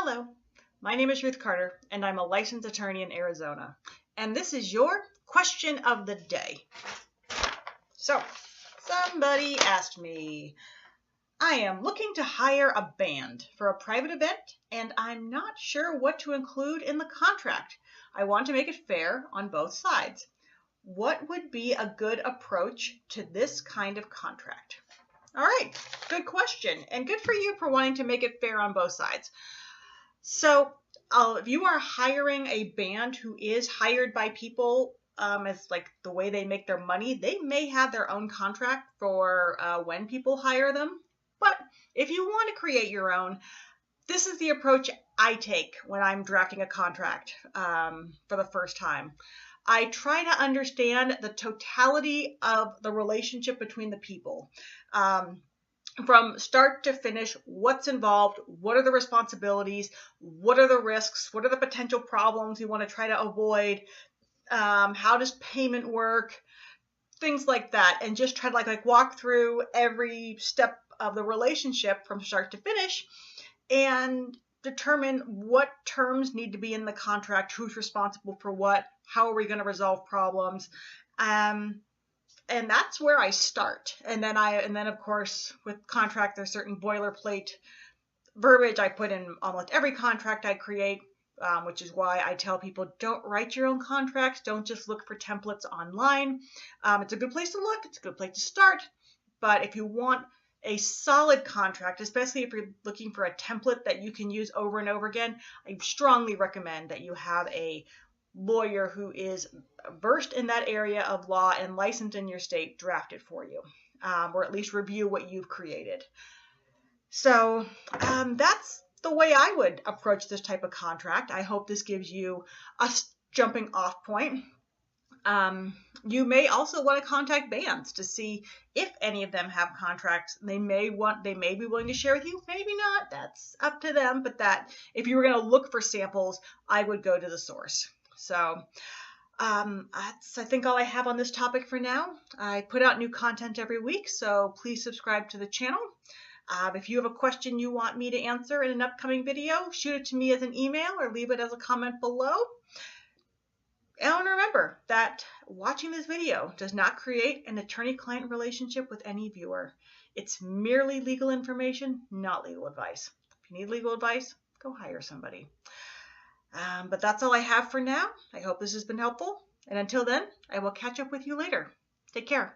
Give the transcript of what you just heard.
Hello, my name is Ruth Carter, and I'm a licensed attorney in Arizona. And this is your question of the day. So, somebody asked me, I am looking to hire a band for a private event, and I'm not sure what to include in the contract. I want to make it fair on both sides. What would be a good approach to this kind of contract? All right, good question, and good for you for wanting to make it fair on both sides. So if you are hiring a band who is hired by people as like the way they make their money, they may have their own contract for when people hire them. But if you want to create your own, this is the approach I take when I'm drafting a contract for the first time. I try to understand the totality of the relationship between the people. From start to finish, what's involved, what are the responsibilities, what are the risks, what are the potential problems you want to try to avoid, how does payment work, things like that, and just try to like walk through every step of the relationship from start to finish and determine what terms need to be in the contract, who's responsible for what, how are we going to resolve problems. And that's where I start. And then of course with contract, there's certain boilerplate verbiage I put in almost every contract I create, which is why I tell people don't write your own contracts. Don't just look for templates online. It's a good place to look. It's a good place to start. But if you want a solid contract, especially if you're looking for a template that you can use over and over again, I strongly recommend that you have a lawyer who is versed in that area of law and licensed in your state draft it for you, or at least review what you've created. So that's the way I would approach this type of contract. I hope this gives you a jumping off point. You may also want to contact bands to see if any of them have contracts. They may be willing to share with you, maybe not. That's up to them. But that if you were going to look for samples, I would go to the source. So that's, I think, all I have on this topic for now. I put out new content every week, so please subscribe to the channel. If you have a question you want me to answer in an upcoming video, shoot it to me as an email or leave it as a comment below. And remember that watching this video does not create an attorney-client relationship with any viewer. It's merely legal information, not legal advice. If you need legal advice, go hire somebody. But that's all I have for now. I hope this has been helpful. And until then, I will catch up with you later. Take care.